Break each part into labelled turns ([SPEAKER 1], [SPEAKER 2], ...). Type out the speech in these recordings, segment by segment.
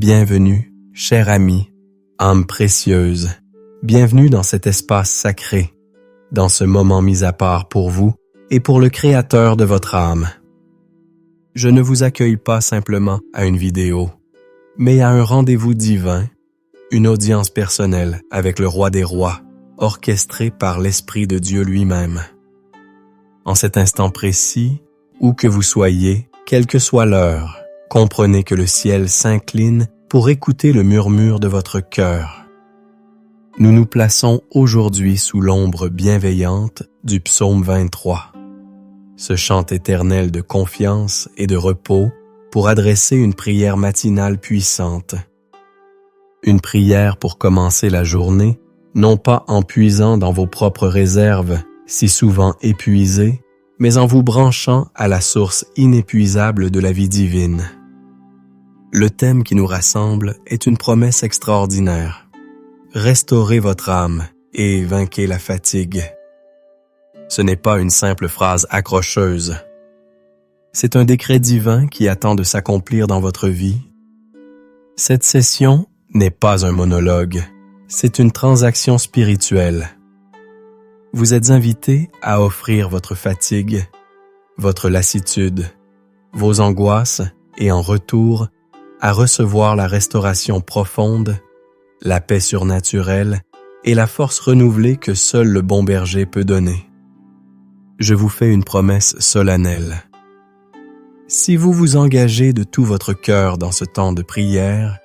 [SPEAKER 1] Bienvenue, cher ami, âme précieuse, bienvenue dans cet espace sacré, dans ce moment mis à part pour vous et pour le Créateur de votre âme. Je ne vous accueille pas simplement à une vidéo, mais à un rendez-vous divin, une audience personnelle avec le Roi des Rois, orchestrée par l'Esprit de Dieu lui-même. En cet instant précis, où que vous soyez, quelle que soit l'heure, comprenez que le ciel s'incline pour écouter le murmure de votre cœur. Nous nous plaçons aujourd'hui sous l'ombre bienveillante du psaume 23. Ce chant éternel de confiance et de repos pour adresser une prière matinale puissante. Une prière pour commencer la journée, non pas en puisant dans vos propres réserves, si souvent épuisées, mais en vous branchant à la source inépuisable de la vie divine. Le thème qui nous rassemble est une promesse extraordinaire. Restaurez votre âme et vainquez la fatigue. Ce n'est pas une simple phrase accrocheuse. C'est un décret divin qui attend de s'accomplir dans votre vie. Cette session n'est pas un monologue, c'est une transaction spirituelle. Vous êtes invité à offrir votre fatigue, votre lassitude, vos angoisses et en retour, à recevoir la restauration profonde, la paix surnaturelle et la force renouvelée que seul le bon berger peut donner. Je vous fais une promesse solennelle. Si vous vous engagez de tout votre cœur dans ce temps de prière,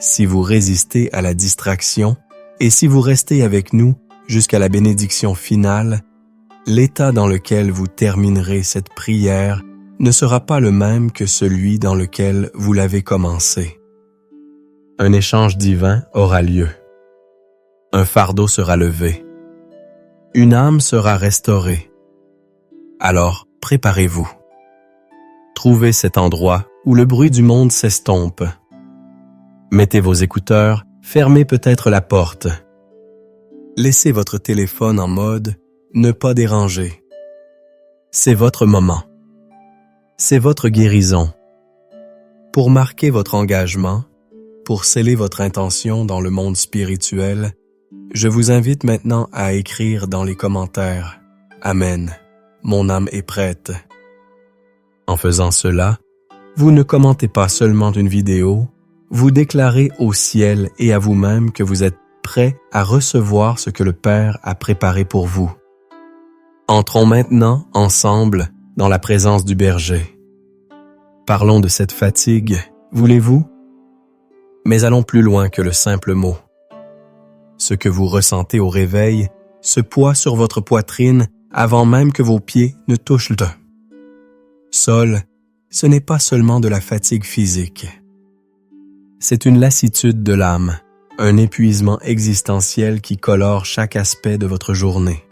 [SPEAKER 1] si vous résistez à la distraction et si vous restez avec nous jusqu'à la bénédiction finale, l'état dans lequel vous terminerez cette prière ne sera pas le même que celui dans lequel vous l'avez commencé. Un échange divin aura lieu. Un fardeau sera levé. Une âme sera restaurée. Alors, préparez-vous. Trouvez cet endroit où le bruit du monde s'estompe. Mettez vos écouteurs, fermez peut-être la porte. Laissez votre téléphone en mode « Ne pas déranger ». C'est votre moment. C'est votre guérison. Pour marquer votre engagement, pour sceller votre intention dans le monde spirituel, je vous invite maintenant à écrire dans les commentaires « Amen, mon âme est prête ». En faisant cela, vous ne commentez pas seulement une vidéo, vous déclarez au ciel et à vous-même que vous êtes prêt à recevoir ce que le Père a préparé pour vous. Entrons maintenant ensemble dans la présence du berger. Parlons de cette fatigue, voulez-vous? Mais allons plus loin que le simple mot. Ce que vous ressentez au réveil, ce poids sur votre poitrine avant même que vos pieds ne touchent le sol, ce n'est pas seulement de la fatigue physique. C'est une lassitude de l'âme, un épuisement existentiel qui colore chaque aspect de votre journée.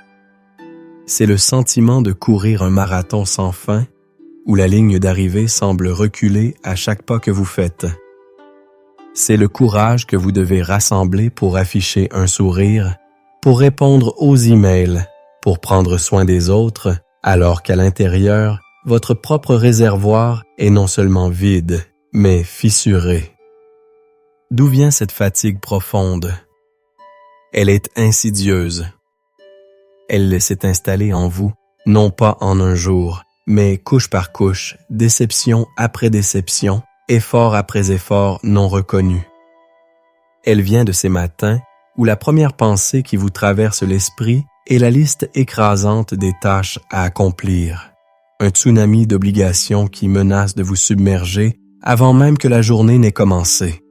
[SPEAKER 1] C'est le sentiment de courir un marathon sans fin, où la ligne d'arrivée semble reculer à chaque pas que vous faites. C'est le courage que vous devez rassembler pour afficher un sourire, pour répondre aux emails, pour prendre soin des autres, alors qu'à l'intérieur, votre propre réservoir est non seulement vide, mais fissuré. D'où vient cette fatigue profonde? Elle est insidieuse. Elle s'est installée en vous, non pas en un jour, mais couche par couche, déception après déception, effort après effort non reconnu. Elle vient de ces matins où la première pensée qui vous traverse l'esprit est la liste écrasante des tâches à accomplir. Un tsunami d'obligations qui menace de vous submerger avant même que la journée n'ait commencé.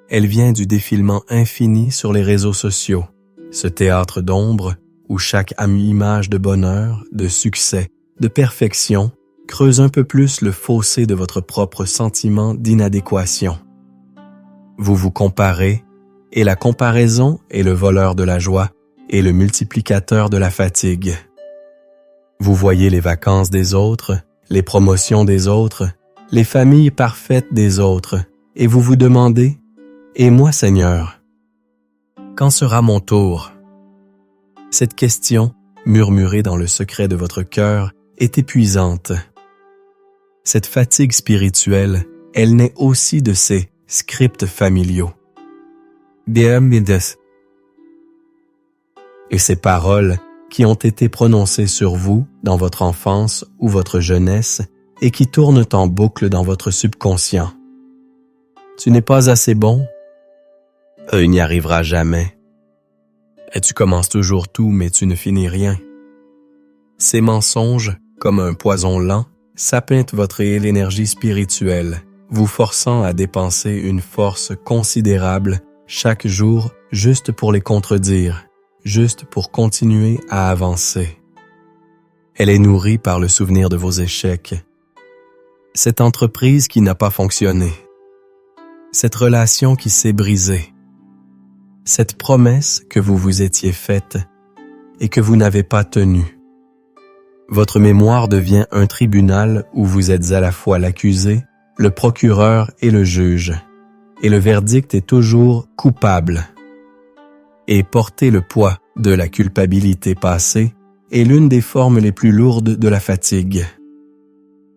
[SPEAKER 1] Elle vient du défilement infini sur les réseaux sociaux, ce théâtre d'ombre où chaque image de bonheur, de succès, de perfection creuse un peu plus le fossé de votre propre sentiment d'inadéquation. Vous vous comparez, et la comparaison est le voleur de la joie et le multiplicateur de la fatigue. Vous voyez les vacances des autres, les promotions des autres, les familles parfaites des autres, et vous vous demandez « Et moi, Seigneur, quand sera mon tour ?» Cette question, murmurée dans le secret de votre cœur, est épuisante. Cette fatigue spirituelle, elle naît aussi de ces scripts familiaux. Et ces paroles qui ont été prononcées sur vous dans votre enfance ou votre jeunesse et qui tournent en boucle dans votre subconscient. Tu n'es pas assez bon? Il n'y arrivera jamais. Et tu commences toujours tout, mais tu ne finis rien. Ces mensonges, comme un poison lent, sapintent votre énergie spirituelle, vous forçant à dépenser une force considérable chaque jour juste pour les contredire, juste pour continuer à avancer. Elle est nourrie par le souvenir de vos échecs. Cette entreprise qui n'a pas fonctionné. Cette relation qui s'est brisée. Cette promesse que vous vous étiez faite et que vous n'avez pas tenue. Votre mémoire devient un tribunal où vous êtes à la fois l'accusé, le procureur et le juge, et le verdict est toujours coupable. Et porter le poids de la culpabilité passée est l'une des formes les plus lourdes de la fatigue.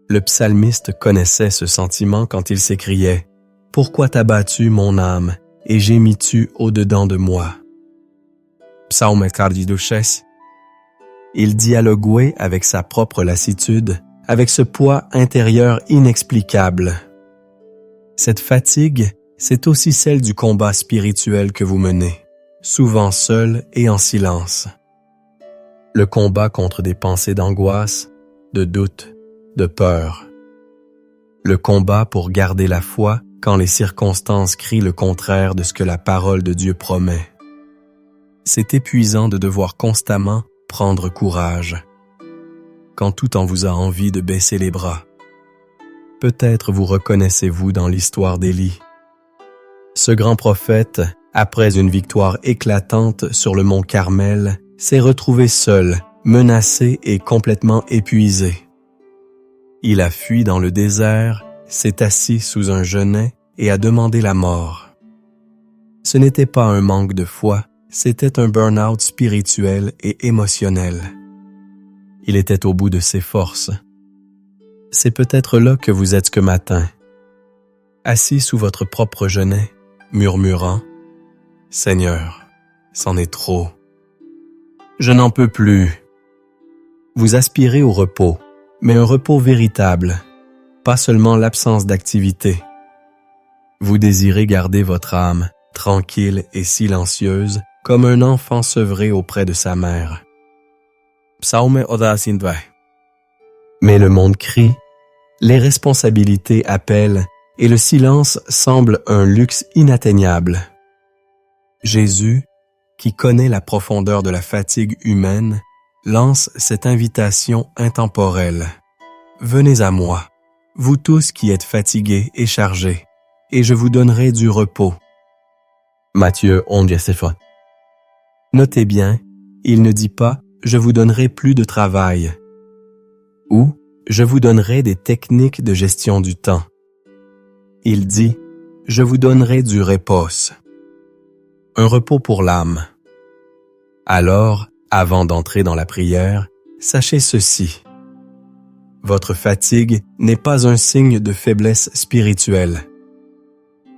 [SPEAKER 1] Le psalmiste connaissait ce sentiment quand il s'écriait « Pourquoi t'as battu mon âme et gémis-tu au-dedans de moi ?» Psaume 42. Il dialoguait avec sa propre lassitude, avec ce poids intérieur inexplicable. Cette fatigue, c'est aussi celle du combat spirituel que vous menez, souvent seul et en silence. Le combat contre des pensées d'angoisse, de doute, de peur. Le combat pour garder la foi quand les circonstances crient le contraire de ce que la parole de Dieu promet. C'est épuisant de devoir constamment prendre courage, quand tout en vous a envie de baisser les bras. Peut-être vous reconnaissez-vous dans l'histoire d'Élie. Ce grand prophète, après une victoire éclatante sur le mont Carmel, s'est retrouvé seul, menacé et complètement épuisé. Il a fui dans le désert, s'est assis sous un genêt et a demandé la mort. Ce n'était pas un manque de foi, c'était un burn-out spirituel et émotionnel. Il était au bout de ses forces. C'est peut-être là que vous êtes ce matin, assis sous votre propre genêt, murmurant « Seigneur, c'en est trop. Je n'en peux plus. » Vous aspirez au repos, mais un repos véritable, pas seulement l'absence d'activité. Vous désirez garder votre âme tranquille et silencieuse, comme un enfant sevré auprès de sa mère. Psaume 102. Mais le monde crie, les responsabilités appellent et le silence semble un luxe inatteignable. Jésus, qui connaît la profondeur de la fatigue humaine, lance cette invitation intemporelle. Venez à moi, vous tous qui êtes fatigués et chargés, et je vous donnerai du repos. Matthieu 11. Notez bien, il ne dit pas « je vous donnerai plus de travail » ou « je vous donnerai des techniques de gestion du temps ». Il dit « je vous donnerai du repos », un repos pour l'âme. Alors, avant d'entrer dans la prière, sachez ceci. Votre fatigue n'est pas un signe de faiblesse spirituelle.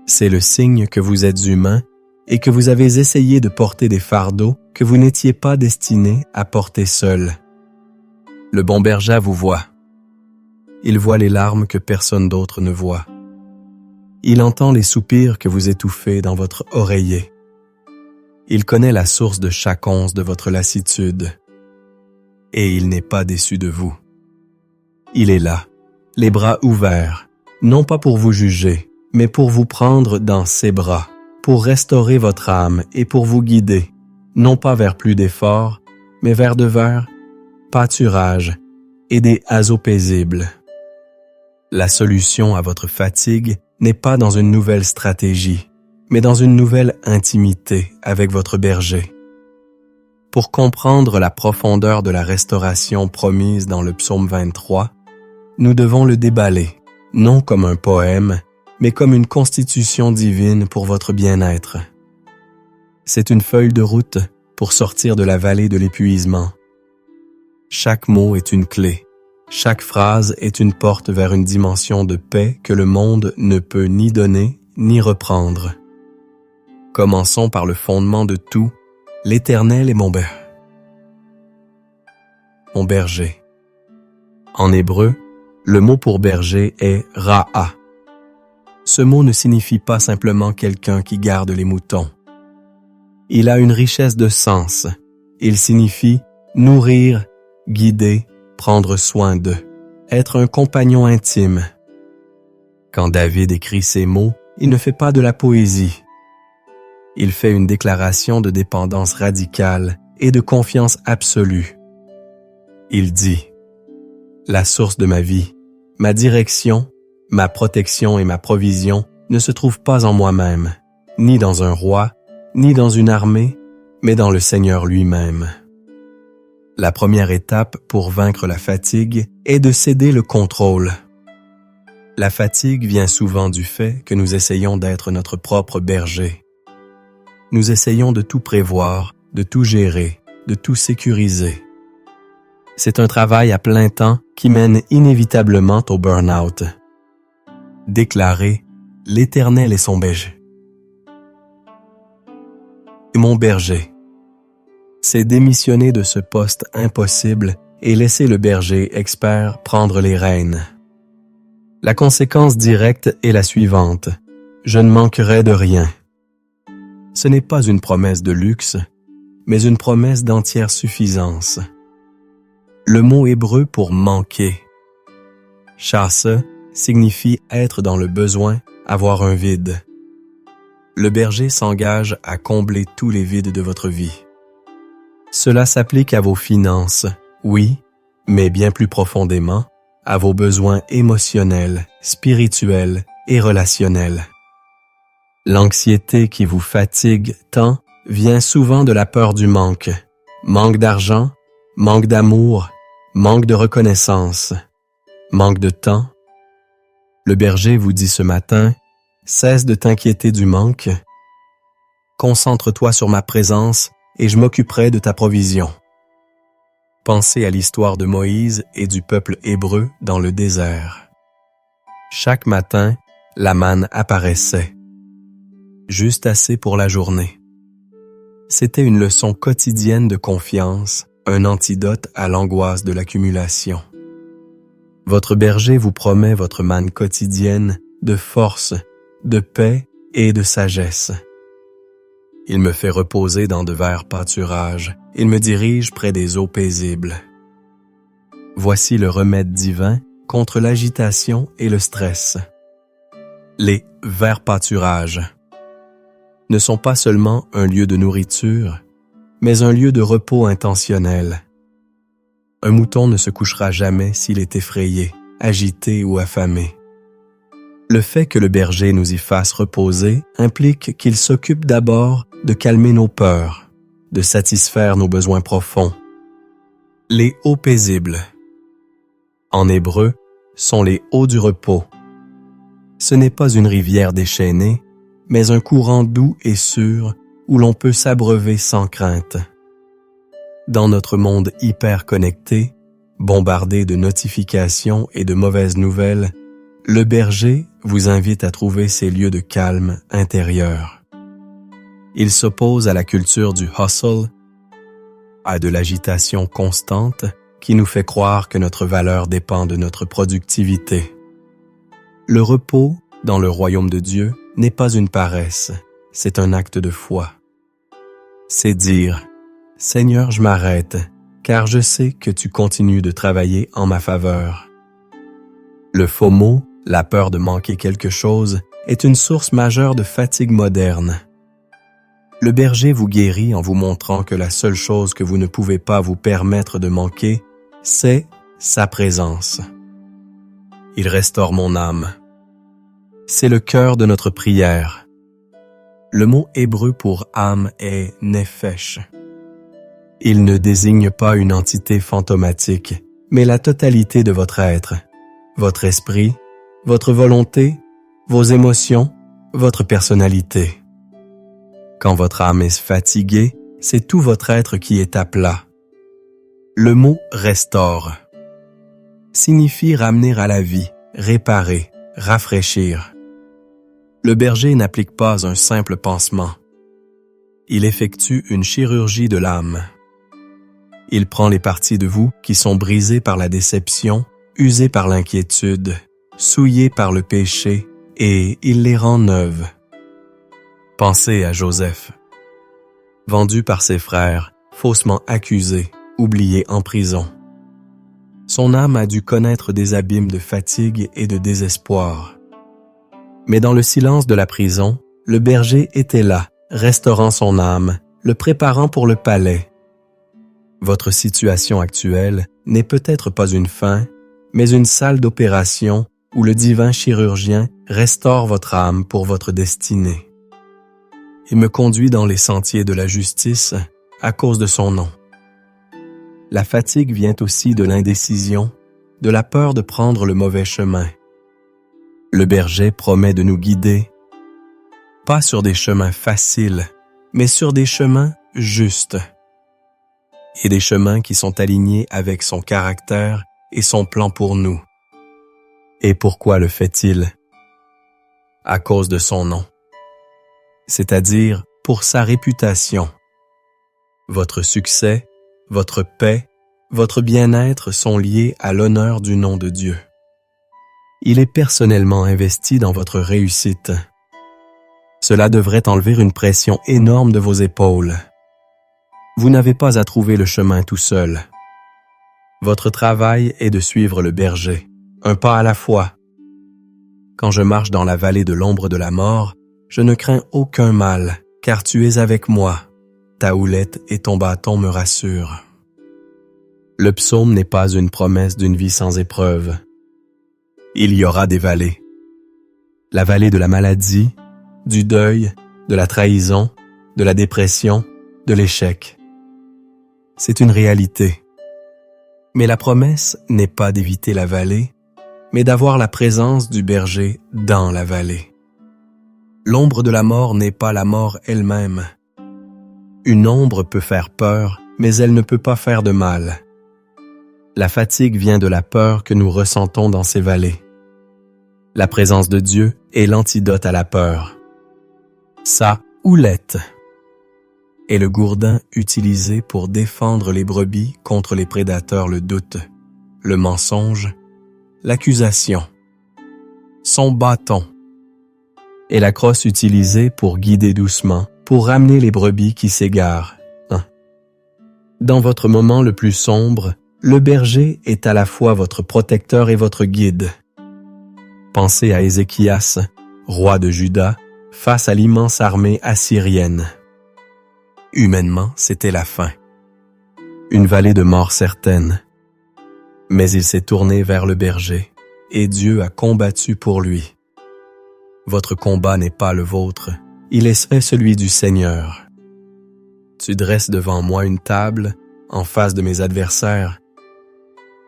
[SPEAKER 1] C'est le signe que vous êtes humain et que vous avez essayé de porter des fardeaux que vous n'étiez pas destiné à porter seul. Le bon berger vous voit. Il voit les larmes que personne d'autre ne voit. Il entend les soupirs que vous étouffez dans votre oreiller. Il connaît la source de chaque once de votre lassitude. Et il n'est pas déçu de vous. Il est là, les bras ouverts, non pas pour vous juger, mais pour vous prendre dans ses bras, pour restaurer votre âme et pour vous guider, non pas vers plus d'efforts, mais vers de verts pâturages et des haseaux paisibles. La solution à votre fatigue n'est pas dans une nouvelle stratégie, mais dans une nouvelle intimité avec votre berger. Pour comprendre la profondeur de la restauration promise dans le psaume 23, nous devons le déballer, non comme un poème, mais comme une constitution divine pour votre bien-être. C'est une feuille de route pour sortir de la vallée de l'épuisement. Chaque mot est une clé, chaque phrase est une porte vers une dimension de paix que le monde ne peut ni donner ni reprendre. Commençons par le fondement de tout, l'Éternel est mon berger. En hébreu, le mot pour berger est ra'a. Ce mot ne signifie pas simplement quelqu'un qui garde les moutons. Il a une richesse de sens. Il signifie nourrir, guider, prendre soin d'eux, être un compagnon intime. Quand David écrit ces mots, il ne fait pas de la poésie. Il fait une déclaration de dépendance radicale et de confiance absolue. Il dit « La source de ma vie, ma direction, ma protection et ma provision ne se trouvent pas en moi-même, ni dans un roi, ni dans une armée, mais dans le Seigneur lui-même. » La première étape pour vaincre la fatigue est de céder le contrôle. La fatigue vient souvent du fait que nous essayons d'être notre propre berger. Nous essayons de tout prévoir, de tout gérer, de tout sécuriser. C'est un travail à plein temps qui mène inévitablement au burn-out. Déclarer « L'Éternel est son berger. » Mon berger. C'est démissionner de ce poste impossible et laisser le berger expert prendre les rênes. La conséquence directe est la suivante. Je ne manquerai de rien. Ce n'est pas une promesse de luxe, mais une promesse d'entière suffisance. Le mot hébreu pour manquer, chasse, signifie être dans le besoin, avoir un vide. Le berger s'engage à combler tous les vides de votre vie. Cela s'applique à vos finances, oui, mais bien plus profondément, à vos besoins émotionnels, spirituels et relationnels. L'anxiété qui vous fatigue tant vient souvent de la peur du manque d'argent, manque d'amour, manque de reconnaissance, manque de temps. Le berger vous dit ce matin, cesse de t'inquiéter du manque, concentre-toi sur ma présence et je m'occuperai de ta provision. Pensez à l'histoire de Moïse et du peuple hébreu dans le désert. Chaque matin, la manne apparaissait, juste assez pour la journée. C'était une leçon quotidienne de confiance, un antidote à l'angoisse de l'accumulation. Votre berger vous promet votre manne quotidienne de force, de paix et de sagesse. Il me fait reposer dans de verts pâturages, il me dirige près des eaux paisibles. Voici le remède divin contre l'agitation et le stress. Les verts pâturages ne sont pas seulement un lieu de nourriture, mais un lieu de repos intentionnel. Un mouton ne se couchera jamais s'il est effrayé, agité ou affamé. Le fait que le berger nous y fasse reposer implique qu'il s'occupe d'abord de calmer nos peurs, de satisfaire nos besoins profonds. Les eaux paisibles, en hébreu, sont les eaux du repos. Ce n'est pas une rivière déchaînée, mais un courant doux et sûr où l'on peut s'abreuver sans crainte. Dans notre monde hyper connecté, bombardé de notifications et de mauvaises nouvelles, le berger vous invite à trouver ces lieux de calme intérieur. Il s'oppose à la culture du hustle, à de l'agitation constante qui nous fait croire que notre valeur dépend de notre productivité. Le repos, dans le royaume de Dieu, n'est pas une paresse, c'est un acte de foi. C'est dire « Seigneur, je m'arrête, car je sais que tu continues de travailler en ma faveur. » Le FOMO, la peur de manquer quelque chose, est une source majeure de fatigue moderne. Le berger vous guérit en vous montrant que la seule chose que vous ne pouvez pas vous permettre de manquer, c'est sa présence. Il restaure mon âme. C'est le cœur de notre prière. Le mot hébreu pour âme est nefesh. Il ne désigne pas une entité fantomatique, mais la totalité de votre être, votre esprit, votre volonté, vos émotions, votre personnalité. Quand votre âme est fatiguée, c'est tout votre être qui est à plat. Le mot « restaure » signifie ramener à la vie, réparer, rafraîchir. Le berger n'applique pas un simple pansement. Il effectue une chirurgie de l'âme. Il prend les parties de vous qui sont brisées par la déception, usées par l'inquiétude, souillées par le péché, et il les rend neuves. Pensez à Joseph. Vendu par ses frères, faussement accusé, oublié en prison. Son âme a dû connaître des abîmes de fatigue et de désespoir. Mais dans le silence de la prison, le berger était là, restaurant son âme, le préparant pour le palais. Votre situation actuelle n'est peut-être pas une fin, mais une salle d'opération où le divin chirurgien restaure votre âme pour votre destinée. Il me conduit dans les sentiers de la justice à cause de son nom. La fatigue vient aussi de l'indécision, de la peur de prendre le mauvais chemin. Le berger promet de nous guider, pas sur des chemins faciles, mais sur des chemins justes, et des chemins qui sont alignés avec son caractère et son plan pour nous. Et pourquoi le fait-il? À cause de son nom, c'est-à-dire pour sa réputation. Votre succès, votre paix, votre bien-être sont liés à l'honneur du nom de Dieu. Il est personnellement investi dans votre réussite. Cela devrait enlever une pression énorme de vos épaules. Vous n'avez pas à trouver le chemin tout seul. Votre travail est de suivre le berger, un pas à la fois. Quand je marche dans la vallée de l'ombre de la mort, je ne crains aucun mal, car tu es avec moi. Ta houlette et ton bâton me rassurent. Le psaume n'est pas une promesse d'une vie sans épreuve. Il y aura des vallées. La vallée de la maladie, du deuil, de la trahison, de la dépression, de l'échec. C'est une réalité. Mais la promesse n'est pas d'éviter la vallée, mais d'avoir la présence du berger dans la vallée. L'ombre de la mort n'est pas la mort elle-même. Une ombre peut faire peur, mais elle ne peut pas faire de mal. La fatigue vient de la peur que nous ressentons dans ces vallées. La présence de Dieu est l'antidote à la peur. Sa houlette est le gourdin utilisé pour défendre les brebis contre les prédateurs, le doute, le mensonge, l'accusation. Son bâton est la crosse utilisée pour guider doucement, pour ramener les brebis qui s'égarent. Dans votre moment le plus sombre, le berger est à la fois votre protecteur et votre guide. Pensez à Ézéchias, roi de Juda, face à l'immense armée assyrienne. Humainement, c'était la fin. Une vallée de mort certaine. Mais il s'est tourné vers le berger, et Dieu a combattu pour lui. Votre combat n'est pas le vôtre, il est celui du Seigneur. Tu dresses devant moi une table, en face de mes adversaires.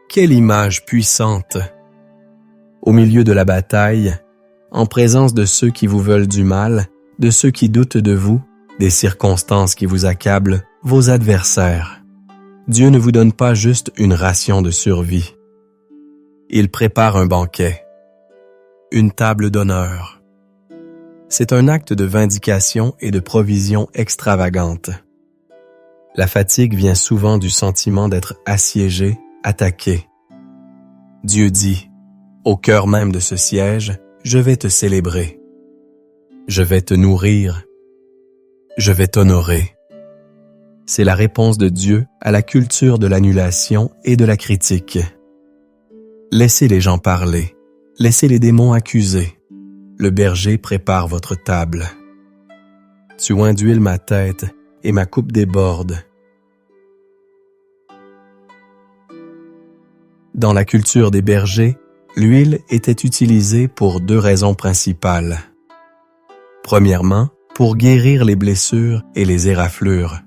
[SPEAKER 1] Quelle image puissante! Au milieu de la bataille, en présence de ceux qui vous veulent du mal, de ceux qui doutent de vous, des circonstances qui vous accablent, vos adversaires. Dieu ne vous donne pas juste une ration de survie. Il prépare un banquet, une table d'honneur. C'est un acte de vindication et de provision extravagante. La fatigue vient souvent du sentiment d'être assiégé, attaqué. Dieu dit, au cœur même de ce siège, je vais te célébrer. Je vais te nourrir. Je vais t'honorer. C'est la réponse de Dieu à la culture de l'annulation et de la critique. Laissez les gens parler. Laissez les démons accuser. Le berger prépare votre table. Tu oins d'huile ma tête et ma coupe déborde. Dans la culture des bergers, l'huile était utilisée pour deux raisons principales. Premièrement, pour guérir les blessures et les éraflures.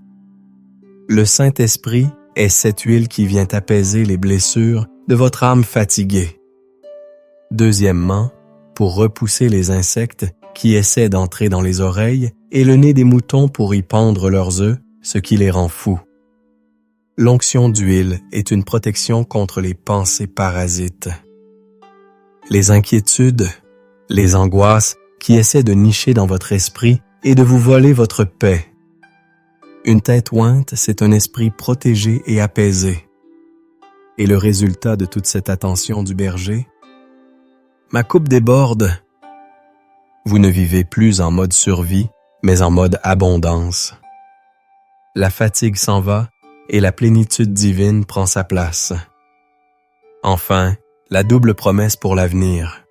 [SPEAKER 1] Le Saint-Esprit est cette huile qui vient apaiser les blessures de votre âme fatiguée. Deuxièmement, pour repousser les insectes qui essaient d'entrer dans les oreilles et le nez des moutons pour y pendre leurs œufs, ce qui les rend fous. L'onction d'huile est une protection contre les pensées parasites. Les inquiétudes, les angoisses qui essaie de nicher dans votre esprit et de vous voler votre paix. Une tête ointe, c'est un esprit protégé et apaisé. Et le résultat de toute cette attention du berger? Ma coupe déborde. Vous ne vivez plus en mode survie, mais en mode abondance. La fatigue s'en va et la plénitude divine prend sa place. Enfin, la double promesse pour l'avenir.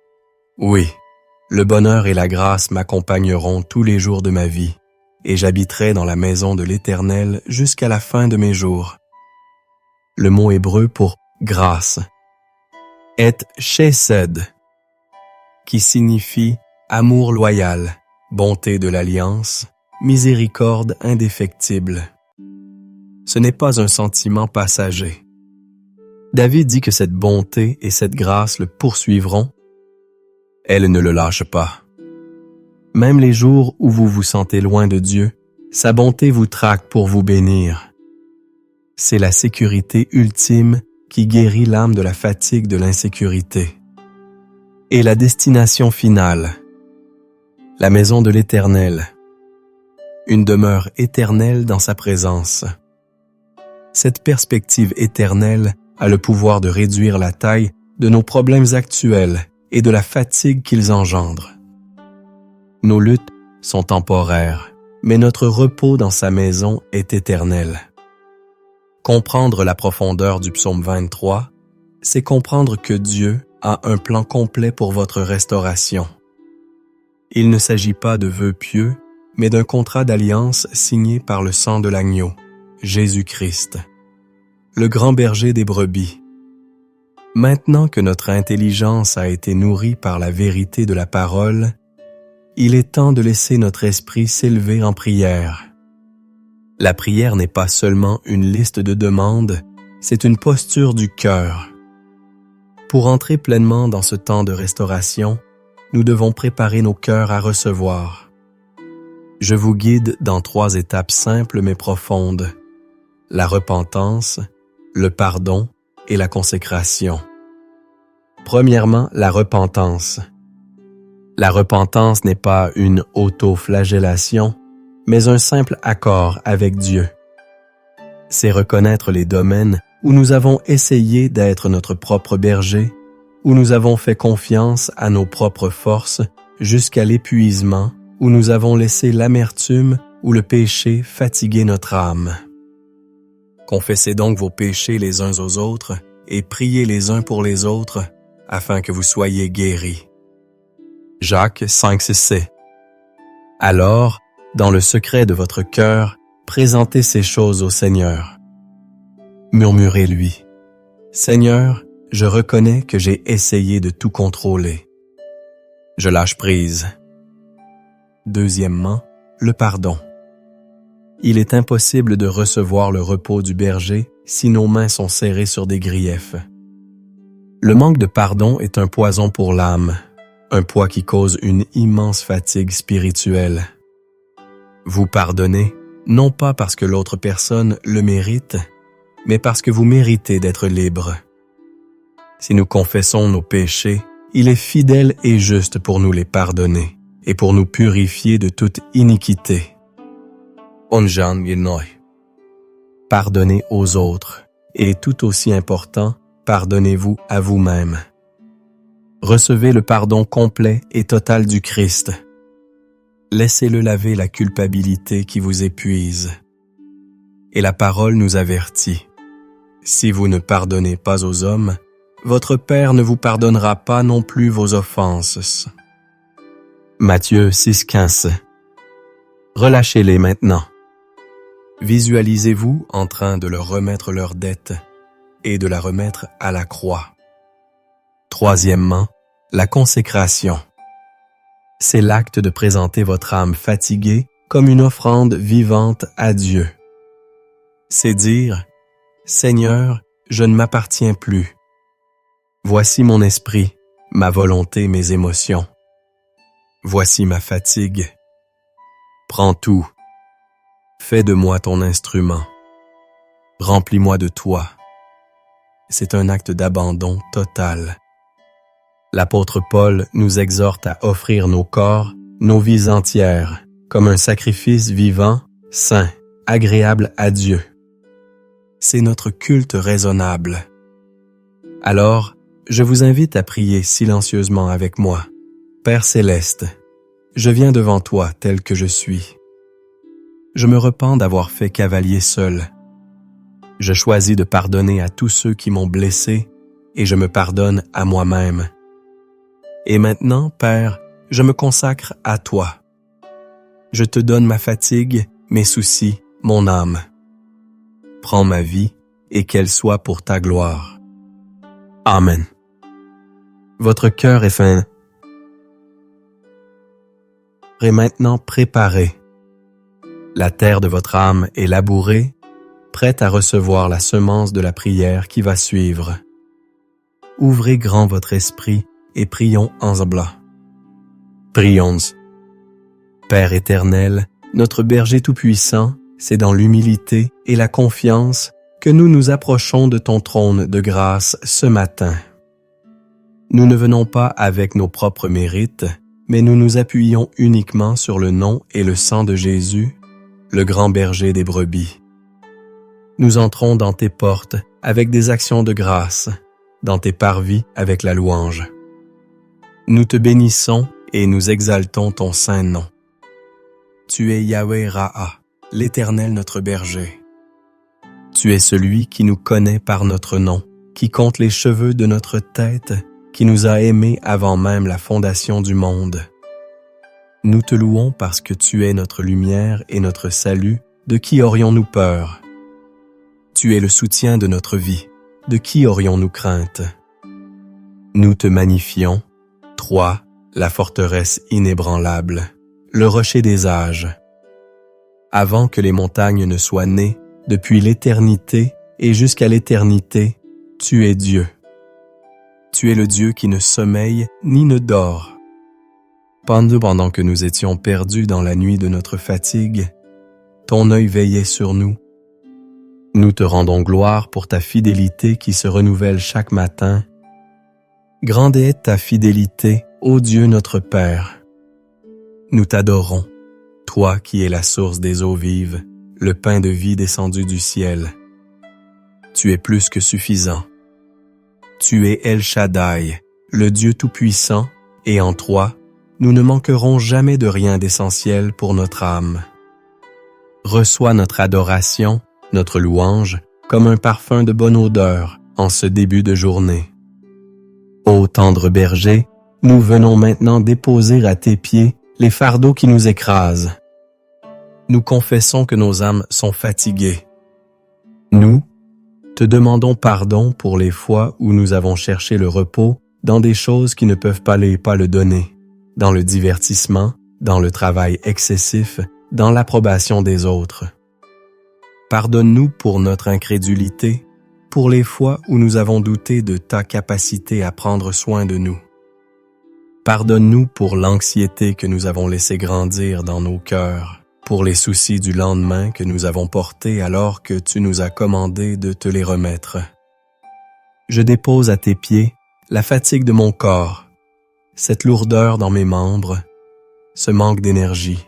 [SPEAKER 1] Oui, le bonheur et la grâce m'accompagneront tous les jours de ma vie, et j'habiterai dans la maison de l'Éternel jusqu'à la fin de mes jours. Le mot hébreu pour grâce est chesed, qui signifie amour loyal, bonté de l'alliance, miséricorde indéfectible. Ce n'est pas un sentiment passager. David dit que cette bonté et cette grâce le poursuivront. Elle ne le lâche pas. Même les jours où vous vous sentez loin de Dieu, sa bonté vous traque pour vous bénir. C'est la sécurité ultime qui guérit l'âme de la fatigue de l'insécurité. Et la destination finale, la maison de l'Éternel, une demeure éternelle dans sa présence. Cette perspective éternelle a le pouvoir de réduire la taille de nos problèmes actuels et de la fatigue qu'ils engendrent. Nos luttes sont temporaires, mais notre repos dans sa maison est éternel. Comprendre la profondeur du psaume 23, c'est comprendre que Dieu a un plan complet pour votre restauration. Il ne s'agit pas de vœux pieux, mais d'un contrat d'alliance signé par le sang de l'agneau, Jésus-Christ, le grand berger des brebis. Maintenant que notre intelligence a été nourrie par la vérité de la parole, il est temps de laisser notre esprit s'élever en prière. La prière n'est pas seulement une liste de demandes, c'est une posture du cœur. Pour entrer pleinement dans ce temps de restauration, nous devons préparer nos cœurs à recevoir. Je vous guide dans 3 étapes simples mais profondes: la repentance, le pardon et la consécration. Premièrement, la repentance. La repentance n'est pas une auto-flagellation, mais un simple accord avec Dieu. C'est reconnaître les domaines où nous avons essayé d'être notre propre berger, où nous avons fait confiance à nos propres forces jusqu'à l'épuisement, où nous avons laissé l'amertume ou le péché fatiguer notre âme. Confessez donc vos péchés les uns aux autres et priez les uns pour les autres afin que vous soyez guéris. Jacques 5,6. Alors, dans le secret de votre cœur, présentez ces choses au Seigneur. Murmurez-lui: Seigneur, je reconnais que j'ai essayé de tout contrôler. Je lâche prise. Deuxièmement, le pardon. Il est impossible de recevoir le repos du berger si nos mains sont serrées sur des griefs. Le manque de pardon est un poison pour l'âme, un poids qui cause une immense fatigue spirituelle. Vous pardonnez, non pas parce que l'autre personne le mérite, mais parce que vous méritez d'être libre. Si nous confessons nos péchés, il est fidèle et juste pour nous les pardonner et pour nous purifier de toute iniquité. Pardonnez aux autres, et tout aussi important, pardonnez-vous à vous-même. Recevez le pardon complet et total du Christ. Laissez-le laver la culpabilité qui vous épuise. Et la parole nous avertit: si vous ne pardonnez pas aux hommes, votre Père ne vous pardonnera pas non plus vos offenses. Matthieu 6,15. Relâchez-les maintenant. Visualisez-vous en train de leur remettre leur dette et de la remettre à la croix. Troisièmement, la consécration. C'est l'acte de présenter votre âme fatiguée comme une offrande vivante à Dieu. C'est dire: Seigneur, je ne m'appartiens plus. Voici mon esprit, ma volonté, mes émotions. Voici ma fatigue. Prends tout. Fais de moi ton instrument. Remplis-moi de toi. C'est un acte d'abandon total. L'apôtre Paul nous exhorte à offrir nos corps nos vies entières, comme un sacrifice vivant, saint, agréable à Dieu. C'est notre culte raisonnable. Alors, je vous invite à prier silencieusement avec moi. Père céleste, je viens devant toi tel que je suis. Je me repens d'avoir fait cavalier seul. Je choisis de pardonner à tous ceux qui m'ont blessé et je me pardonne à moi-même. Et maintenant, Père, je me consacre à toi. Je te donne ma fatigue, mes soucis, mon âme. Prends ma vie et qu'elle soit pour ta gloire. Amen. Votre cœur est maintenant préparé. La terre de votre âme est labourée, prête à recevoir la semence de la prière qui va suivre. Ouvrez grand votre esprit et prions ensemble. Prions. Père éternel, notre berger tout-puissant, c'est dans l'humilité et la confiance que nous nous approchons de ton trône de grâce ce matin. Nous ne venons pas avec nos propres mérites, mais nous nous appuyons uniquement sur le nom et le sang de Jésus, le grand berger des brebis. Nous entrons dans tes portes avec des actions de grâce, dans tes parvis avec la louange. Nous te bénissons et nous exaltons ton saint nom. Tu es Yahweh Raha, l'Éternel notre berger. Tu es celui qui nous connaît par notre nom, qui compte les cheveux de notre tête, qui nous a aimés avant même la fondation du monde. Nous te louons parce que tu es notre lumière et notre salut, de qui aurions-nous peur? Tu es le soutien de notre vie, de qui aurions-nous crainte? Nous te magnifions, toi, la forteresse inébranlable, le rocher des âges. Avant que les montagnes ne soient nées, depuis l'éternité et jusqu'à l'éternité, tu es Dieu. Tu es le Dieu qui ne sommeille ni ne dort. Pendant que nous étions perdus dans la nuit de notre fatigue, ton œil veillait sur nous. Nous te rendons gloire pour ta fidélité qui se renouvelle chaque matin. Grande est ta fidélité, ô Dieu notre Père. Nous t'adorons, toi qui es la source des eaux vives, le pain de vie descendu du ciel. Tu es plus que suffisant. Tu es El Shaddai, le Dieu tout-puissant, et en toi, nous ne manquerons jamais de rien d'essentiel pour notre âme. Reçois notre adoration, notre louange, comme un parfum de bonne odeur en ce début de journée. Ô tendre berger, nous venons maintenant déposer à tes pieds les fardeaux qui nous écrasent. Nous confessons que nos âmes sont fatiguées. Nous te demandons pardon pour les fois où nous avons cherché le repos dans des choses qui ne peuvent pas le donner, dans le divertissement, dans le travail excessif, dans l'approbation des autres. Pardonne-nous pour notre incrédulité, pour les fois où nous avons douté de ta capacité à prendre soin de nous. Pardonne-nous pour l'anxiété que nous avons laissé grandir dans nos cœurs, pour les soucis du lendemain que nous avons portés alors que tu nous as commandé de te les remettre. Je dépose à tes pieds la fatigue de mon corps, cette lourdeur dans mes membres, ce manque d'énergie.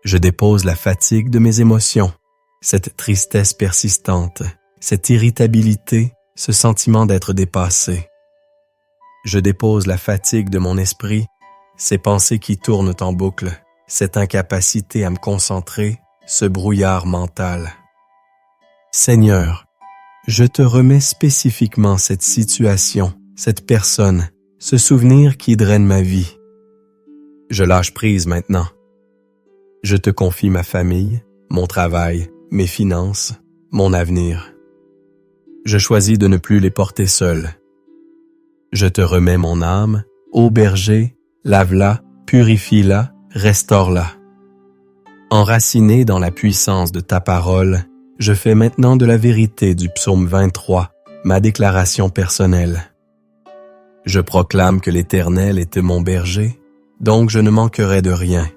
[SPEAKER 1] Je dépose la fatigue de mes émotions, cette tristesse persistante, cette irritabilité, ce sentiment d'être dépassé. Je dépose la fatigue de mon esprit, ces pensées qui tournent en boucle, cette incapacité à me concentrer, ce brouillard mental. Seigneur, je te remets spécifiquement cette situation, cette personne, ce souvenir qui draine ma vie. Je lâche prise maintenant. Je te confie ma famille, mon travail, mes finances, mon avenir. Je choisis de ne plus les porter seul. Je te remets mon âme, ô berger, lave-la, purifie-la, restaure-la. Enraciné dans la puissance de ta parole, je fais maintenant de la vérité du psaume 23, ma déclaration personnelle. Je proclame que l'Éternel est mon berger, donc je ne manquerai de rien.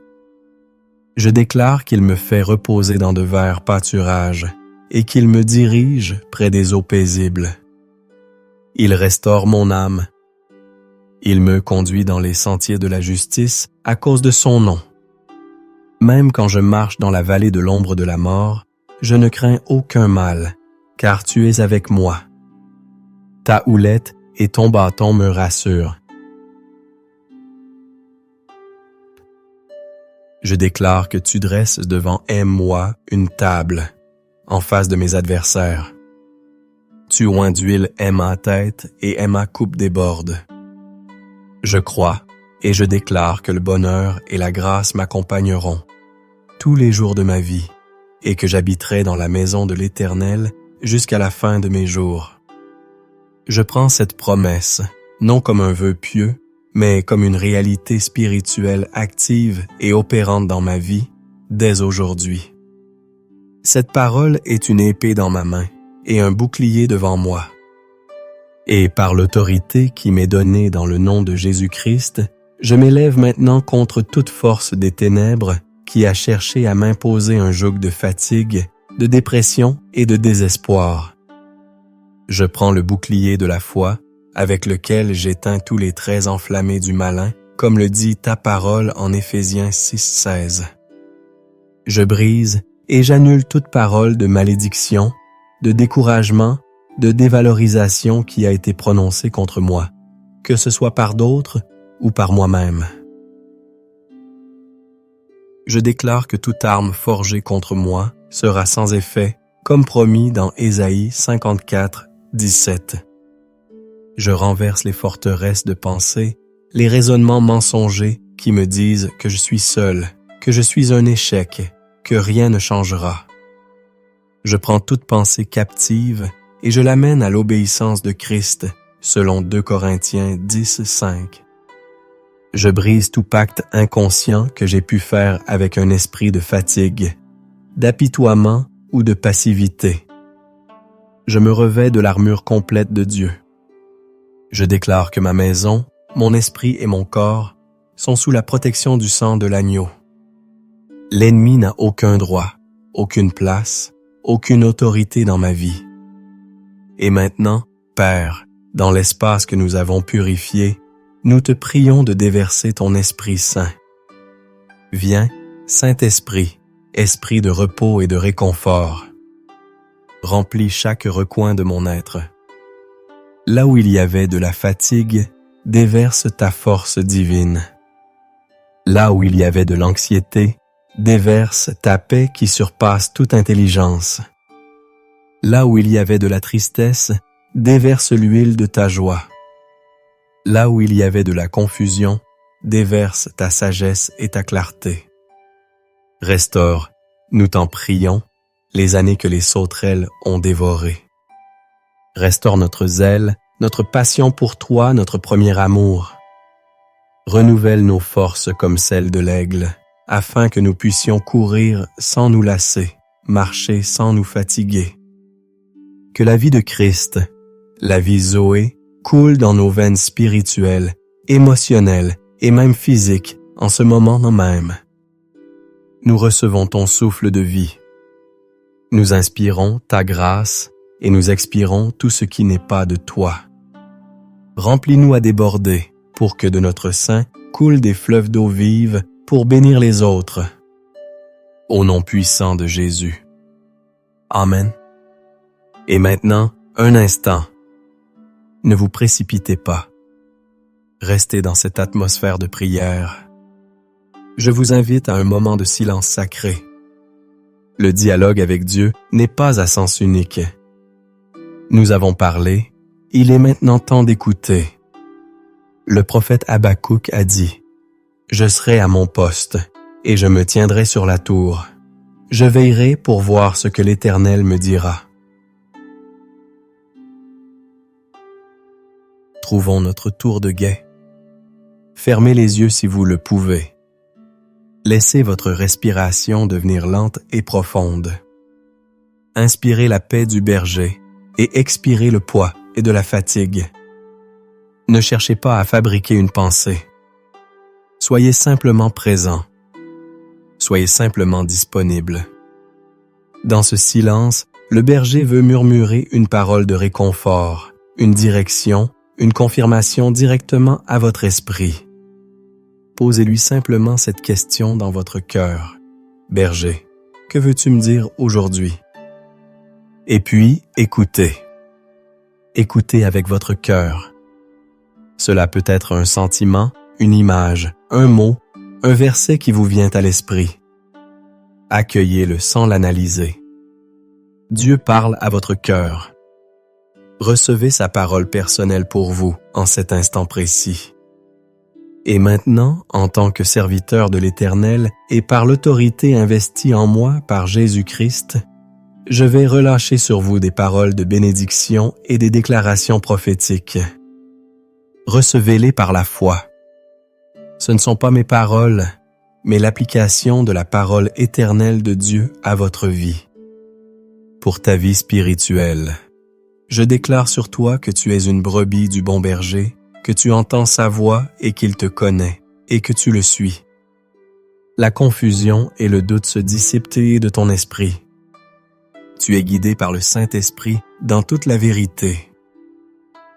[SPEAKER 1] Je déclare qu'il me fait reposer dans de verts pâturages et qu'il me dirige près des eaux paisibles. Il restaure mon âme. Il me conduit dans les sentiers de la justice à cause de son nom. Même quand je marche dans la vallée de l'ombre de la mort, je ne crains aucun mal, car tu es avec moi. Ta houlette et ton bâton me rassurent. Je déclare que tu dresses devant moi une table, en face de mes adversaires. Tu oins d'huile ma tête et ma coupe déborde. Je crois et je déclare que le bonheur et la grâce m'accompagneront tous les jours de ma vie et que j'habiterai dans la maison de l'Éternel jusqu'à la fin de mes jours. Je prends cette promesse, non comme un vœu pieux, mais comme une réalité spirituelle active et opérante dans ma vie dès aujourd'hui. Cette parole est une épée dans ma main et un bouclier devant moi. Et par l'autorité qui m'est donnée dans le nom de Jésus-Christ, je m'élève maintenant contre toute force des ténèbres qui a cherché à m'imposer un joug de fatigue, de dépression et de désespoir. Je prends le bouclier de la foi, avec lequel j'éteins tous les traits enflammés du malin, comme le dit ta parole en Éphésiens 6:16. Je brise et j'annule toute parole de malédiction, de découragement, de dévalorisation qui a été prononcée contre moi, que ce soit par d'autres ou par moi-même. Je déclare que toute arme forgée contre moi sera sans effet, comme promis dans Ésaïe 54:17. Je renverse les forteresses de pensée, les raisonnements mensongers qui me disent que je suis seul, que je suis un échec, que rien ne changera. Je prends toute pensée captive et je l'amène à l'obéissance de Christ, selon 2 Corinthiens 10:5. Je brise tout pacte inconscient que j'ai pu faire avec un esprit de fatigue, d'apitoiement ou de passivité. Je me revêts de l'armure complète de Dieu. Je déclare que ma maison, mon esprit et mon corps sont sous la protection du sang de l'agneau. L'ennemi n'a aucun droit, aucune place, aucune autorité dans ma vie. Et maintenant, Père, dans l'espace que nous avons purifié, nous te prions de déverser ton Esprit Saint. Viens, Saint-Esprit, Esprit de repos et de réconfort. Remplis chaque recoin de mon être. Là où il y avait de la fatigue, déverse ta force divine. Là où il y avait de l'anxiété, déverse ta paix qui surpasse toute intelligence. Là où il y avait de la tristesse, déverse l'huile de ta joie. Là où il y avait de la confusion, déverse ta sagesse et ta clarté. Restaure, nous t'en prions, les années que les sauterelles ont dévorées. Restaure notre zèle, notre passion pour toi, notre premier amour. Renouvelle nos forces comme celles de l'aigle, afin que nous puissions courir sans nous lasser, marcher sans nous fatiguer. Que la vie de Christ, la vie Zoé, coule dans nos veines spirituelles, émotionnelles et même physiques en ce moment même. Nous recevons ton souffle de vie. Nous inspirons ta grâce et nous expirons tout ce qui n'est pas de toi. Remplis-nous à déborder pour que de notre sein coulent des fleuves d'eau vive pour bénir les autres. Au nom puissant de Jésus. Amen. Et maintenant, un instant. Ne vous précipitez pas. Restez dans cette atmosphère de prière. Je vous invite à un moment de silence sacré. Le dialogue avec Dieu n'est pas à sens unique. Nous avons parlé, il est maintenant temps d'écouter. Le prophète Habakkuk a dit « Je serai à mon poste, et je me tiendrai sur la tour. Je veillerai pour voir ce que l'Éternel me dira. » Trouvons notre tour de guet. Fermez les yeux si vous le pouvez. Laissez votre respiration devenir lente et profonde. Inspirez la paix du berger et expirez le poids et de la fatigue. Ne cherchez pas à fabriquer une pensée. Soyez simplement présent. Soyez simplement disponible. Dans ce silence, le berger veut murmurer une parole de réconfort, une direction, une confirmation directement à votre esprit. Posez-lui simplement cette question dans votre cœur. Berger, que veux-tu me dire aujourd'hui? Et puis, écoutez. Écoutez avec votre cœur. Cela peut être un sentiment, une image, un mot, un verset qui vous vient à l'esprit. Accueillez-le sans l'analyser. Dieu parle à votre cœur. Recevez sa parole personnelle pour vous en cet instant précis. Et maintenant, en tant que serviteur de l'Éternel et par l'autorité investie en moi par Jésus-Christ, je vais relâcher sur vous des paroles de bénédiction et des déclarations prophétiques. Recevez-les par la foi. Ce ne sont pas mes paroles, mais l'application de la parole éternelle de Dieu à votre vie. Pour ta vie spirituelle, je déclare sur toi que tu es une brebis du bon berger, que tu entends sa voix et qu'il te connaît, et que tu le suis. La confusion et le doute se dissipent de ton esprit. Tu es guidé par le Saint-Esprit dans toute la vérité.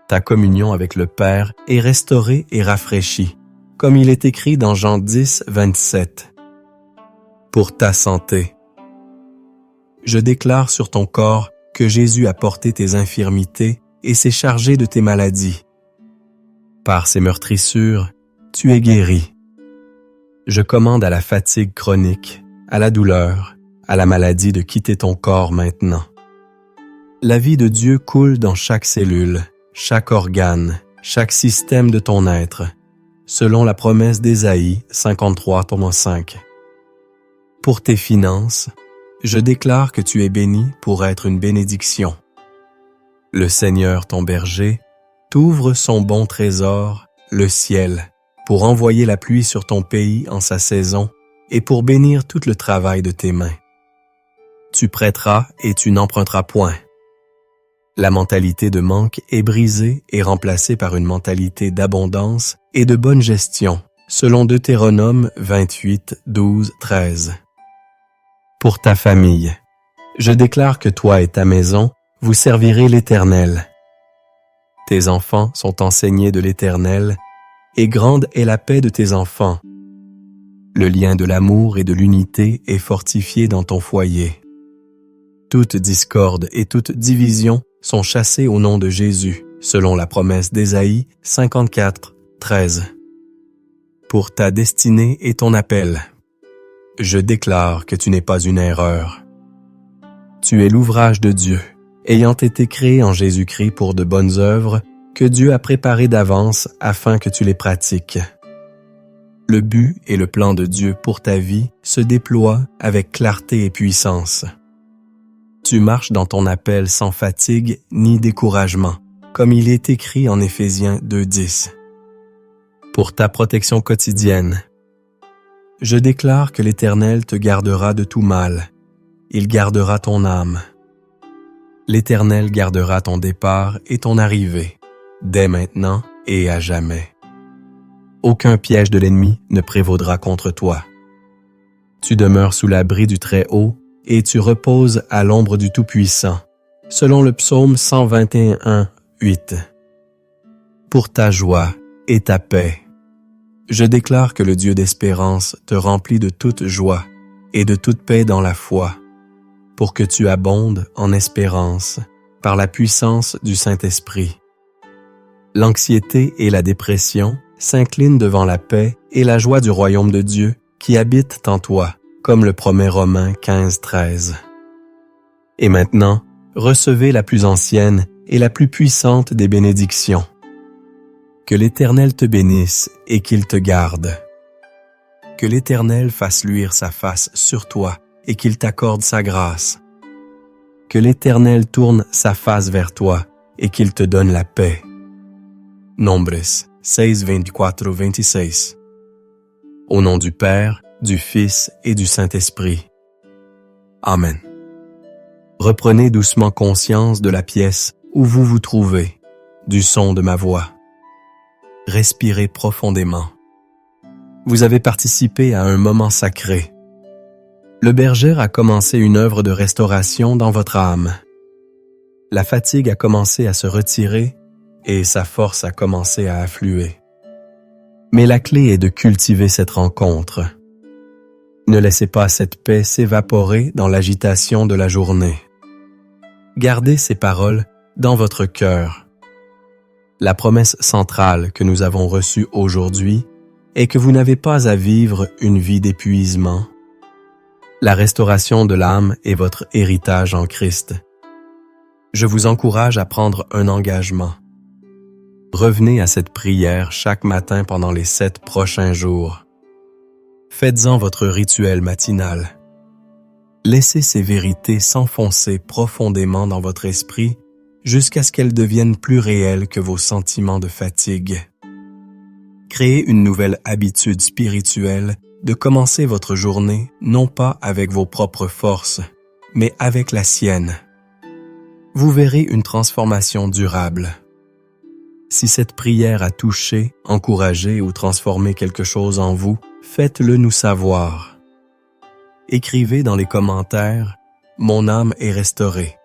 [SPEAKER 1] Ta communion avec le Père est restaurée et rafraîchie, comme il est écrit dans Jean 10, 27. Pour ta santé, je déclare sur ton corps que Jésus a porté tes infirmités et s'est chargé de tes maladies. Par ses meurtrissures, tu es guéri. Je commande à la fatigue chronique, à la douleur, à la maladie de quitter ton corps maintenant. La vie de Dieu coule dans chaque cellule, chaque organe, chaque système de ton être, selon la promesse d'Ésaïe 53:5. Pour tes finances, je déclare que tu es béni pour être une bénédiction. Le Seigneur, ton berger, t'ouvre son bon trésor, le ciel, pour envoyer la pluie sur ton pays en sa saison et pour bénir tout le travail de tes mains. Tu prêteras et tu n'emprunteras point. La mentalité de manque est brisée et remplacée par une mentalité d'abondance et de bonne gestion, selon Deutéronome 28, 12, 13. Pour ta famille, je déclare que toi et ta maison, vous servirez l'Éternel. Tes enfants sont enseignés de l'Éternel, et grande est la paix de tes enfants. Le lien de l'amour et de l'unité est fortifié dans ton foyer. Toute discorde et toute division sont chassées au nom de Jésus, selon la promesse d'Ésaïe 54, 13. Pour ta destinée et ton appel, je déclare que tu n'es pas une erreur. Tu es l'ouvrage de Dieu, ayant été créé en Jésus-Christ pour de bonnes œuvres que Dieu a préparées d'avance afin que tu les pratiques. Le but et le plan de Dieu pour ta vie se déploient avec clarté et puissance. Tu marches dans ton appel sans fatigue ni découragement, comme il est écrit en Éphésiens 2:10. Pour ta protection quotidienne, je déclare que l'Éternel te gardera de tout mal. Il gardera ton âme. L'Éternel gardera ton départ et ton arrivée, dès maintenant et à jamais. Aucun piège de l'ennemi ne prévaudra contre toi. Tu demeures sous l'abri du Très-Haut et tu reposes à l'ombre du Tout-Puissant, selon le psaume 121, 8. Pour ta joie et ta paix, je déclare que le Dieu d'espérance te remplit de toute joie et de toute paix dans la foi, pour que tu abondes en espérance par la puissance du Saint-Esprit. L'anxiété et la dépression s'inclinent devant la paix et la joie du royaume de Dieu qui habite en toi, comme le promet Romains 15, 13. Et maintenant, recevez la plus ancienne et la plus puissante des bénédictions. Que l'Éternel te bénisse et qu'il te garde. Que l'Éternel fasse luire sa face sur toi et qu'il t'accorde sa grâce. Que l'Éternel tourne sa face vers toi et qu'il te donne la paix. Nombres 6, 24, 26. Au nom du Père, du Fils et du Saint-Esprit. Amen. Reprenez doucement conscience de la pièce où vous vous trouvez, du son de ma voix. Respirez profondément. Vous avez participé à un moment sacré. Le berger a commencé une œuvre de restauration dans votre âme. La fatigue a commencé à se retirer et sa force a commencé à affluer. Mais la clé est de cultiver cette rencontre. Ne laissez pas cette paix s'évaporer dans l'agitation de la journée. Gardez ces paroles dans votre cœur. La promesse centrale que nous avons reçue aujourd'hui est que vous n'avez pas à vivre une vie d'épuisement. La restauration de l'âme est votre héritage en Christ. Je vous encourage à prendre un engagement. Revenez à cette prière chaque matin pendant les 7 prochains jours. Faites-en votre rituel matinal. Laissez ces vérités s'enfoncer profondément dans votre esprit jusqu'à ce qu'elles deviennent plus réelles que vos sentiments de fatigue. Créez une nouvelle habitude spirituelle de commencer votre journée non pas avec vos propres forces, mais avec la sienne. Vous verrez une transformation durable. Si cette prière a touché, encouragé ou transformé quelque chose en vous, faites-le nous savoir. Écrivez dans les commentaires « Mon âme est restaurée ».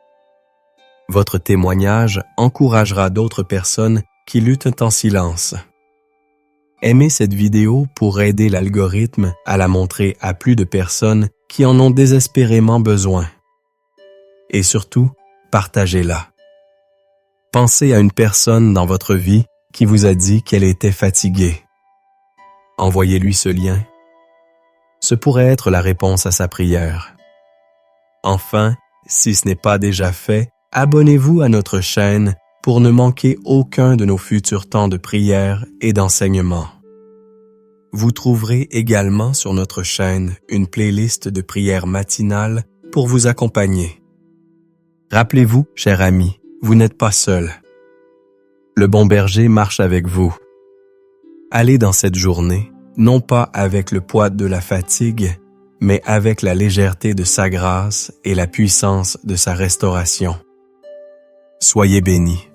[SPEAKER 1] Votre témoignage encouragera d'autres personnes qui luttent en silence. Aimez cette vidéo pour aider l'algorithme à la montrer à plus de personnes qui en ont désespérément besoin. Et surtout, partagez-la. Pensez à une personne dans votre vie qui vous a dit qu'elle était fatiguée. Envoyez-lui ce lien. Ce pourrait être la réponse à sa prière. Enfin, si ce n'est pas déjà fait, abonnez-vous à notre chaîne pour ne manquer aucun de nos futurs temps de prière et d'enseignement. Vous trouverez également sur notre chaîne une playlist de prières matinales pour vous accompagner. Rappelez-vous, chers amis, vous n'êtes pas seul. Le bon berger marche avec vous. Allez dans cette journée, non pas avec le poids de la fatigue, mais avec la légèreté de sa grâce et la puissance de sa restauration. Soyez bénis.